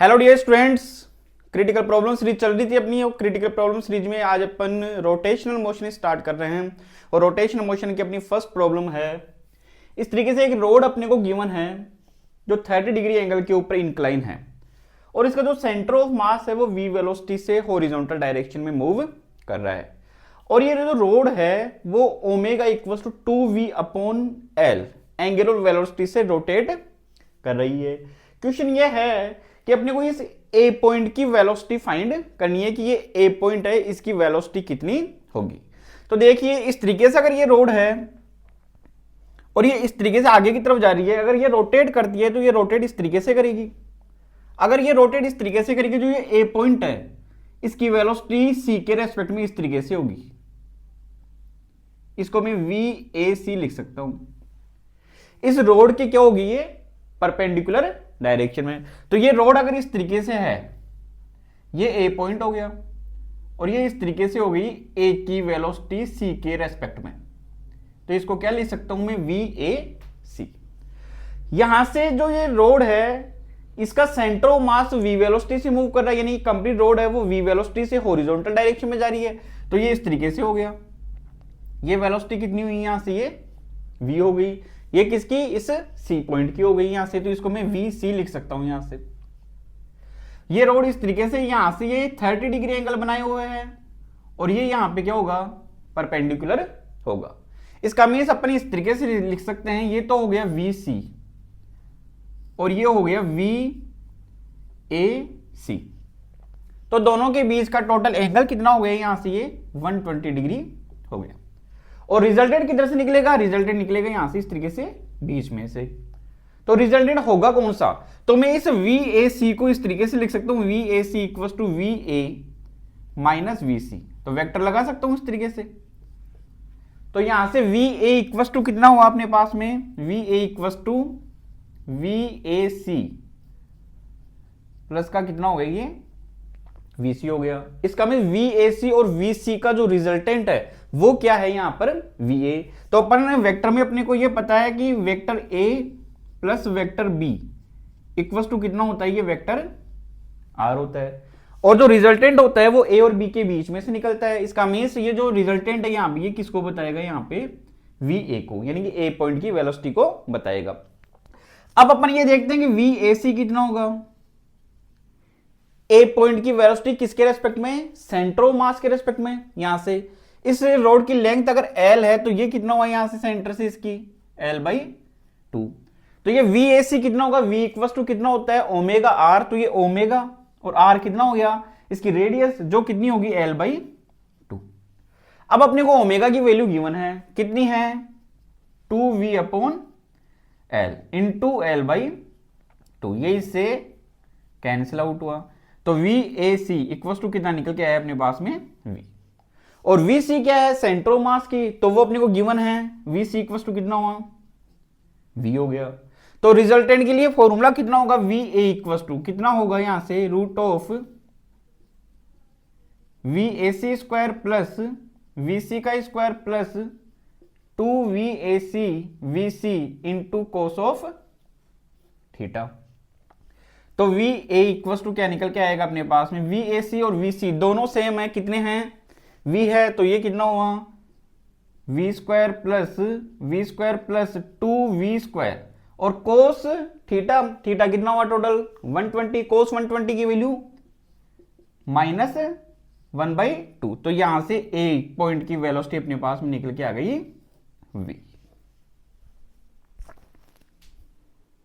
Hello dear students, critical problem series चल रही थी अपनी। और क्रिटिकल प्रॉब्लम सीरीज में आज अपन रोटेशनल मोशन स्टार्ट कर रहे हैं। और रोटेशनल मोशन की अपनी फर्स्ट प्रॉब्लम है, इस तरीके से एक रोड अपने को गिवन है जो 30 डिग्री एंगल के ऊपर इंक्लाइन है और इसका जो सेंटर ऑफ मास है वो v वेलोसिटी से हॉरिजॉन्टल डायरेक्शन में मूव कर रहा है। और ये जो रोड है वो omega equals to 2v upon L angular velocity से रोटेट कर रही है। क्वेश्चन ये है कि अपने को इस ए पॉइंट की वेलोसिटी फाइंड करनी है कि ये ए पॉइंट है, इसकी वेलोसिटी कितनी होगी। तो देखिए इस तरीके से अगर ये रोड है और ये इस तरीके से आगे की तरफ जा रही है, अगर ये रोटेट करती है तो ये रोटेट इस तरीके से करेगी। अगर ये रोटेट इस तरीके से करेगी, जो ये ए पॉइंट है इसकी वेलोसिटी सी के रेस्पेक्ट में इस तरीके से होगी। इसको मैं वी ए सी लिख सकता हूं। इस रोड की क्या होगी, ये परपेंडिकुलर डायरेक्शन में। तो ये रोड अगर इस तरीके से है, ये ए पॉइंट हो गया और ये इस तरीके से हो गई ए की वेलोसिटी सी के रेस्पेक्ट में। तो इसको क्या लिख सकता हूं मैं, वी ए सी। यहां से जो ये रोड है इसका centre of mass V velocity से मूव कर रहा है, यानी कंप्लीट रोड है वो वी वेलोसिटी से हॉरिजॉन्टल डायरेक्शन में जा रही है। तो ये इस तरीके से हो गया, ये वेलोसिटी कितनी हुई यहां से, ये वी हो गई। ये किसकी, इस सी पॉइंट की हो गई यहां से। तो इसको मैं वी सी लिख सकता हूं यहां से। ये रोड इस तरीके से यहां से ये 30 डिग्री एंगल बनाए हुए हैं और ये यहां पे क्या होगा, परपेंडिकुलर होगा। इसका मीन्स अपन इस तरीके से लिख सकते हैं, ये तो हो गया वी सी और ये हो गया वी ए सी। तो दोनों के बीच का टोटल एंगल कितना हो गया, यहां से ये 120 डिग्री हो गया। और रिजल्टेंट किधर से निकलेगा, रिजल्टेंट निकलेगा यहां से इस तरीके से बीच में से। तो रिजल्टेंट होगा कौन सा, तो मैं इस वी ए सी को इस तरीके से लिख सकता हूं, V A C equal to V A minus V C. तो वेक्टर लगा सकता हूं इस तरीके से। तो यहां से वी ए इक्वल टू कितना हुआ अपने पास में, V A equal to V A C plus का कितना हो गया, ये VC हो गया। इसका में VAC और VC का जो रिजल्टेंट है वो क्या है यहां पर, VA। तो अपन वेक्टर में अपने को ये पता है कि vector A plus vector B equal to कितना होता है, ये वेक्टर R होता है। और जो रिजल्टेंट होता है वो A और B के बीच में से निकलता है। इसका मीन्स ये जो रिजल्टेंट है यहाँ पे, ये किसको बताएगा, यहाँ पे VA को, यानी कि A पॉइंट की वेलोसिटी को बताएगा। अब अपन ये देखते हैं कि VAC कितना होगा। ए पॉइंट की वेलोसिटी किसके रेस्पेक्ट में, सेंटर ऑफ मास के रेस्पेक्ट में। यहां से इस रोड की लेंथ अगर एल है तो ये कितना हुआ यहां से सेंटर से इसकी L/2। तो ये VAC कितना होगा, V इक्वल्स टू कितना होता है, ओमेगा आर। तो ये ओमेगा और आर कितना हो गया, इसकी रेडियस जो कितनी होगी L/2। अब अपने को ओमेगा की वैल्यू गिवन है, कितनी है, 2v upon L into L/2। ये इससे कैंसिल आउट हुआ। तो VAC इक्वल टू कितना निकल के आया अपने पास में, V। और VC क्या है, सेंटर ऑफ मास की, तो वो अपने को गिवन है, VC इक्वल टू कितना हुआ, V हो गया। तो रिजल्टेंट के लिए फॉर्मूला कितना होगा, VA इक्वल टू कितना होगा यहां से, root of VAC square plus VC का square plus 2VAC VC into cos of theta. तो VA इक्वल टू क्या निकल के आएगा अपने पास में, VAC और VC दोनों सेम है, कितने हैं, V है। तो ये कितना हुआ, V square plus 2V square और कोस थीटा, थीटा कितना हुआ टोटल 120। कोस 120 की वैल्यू माइनस 1/2। तो यहां से A पॉइंट की वेलोसिटी अपने पास में निकल के आ गई V।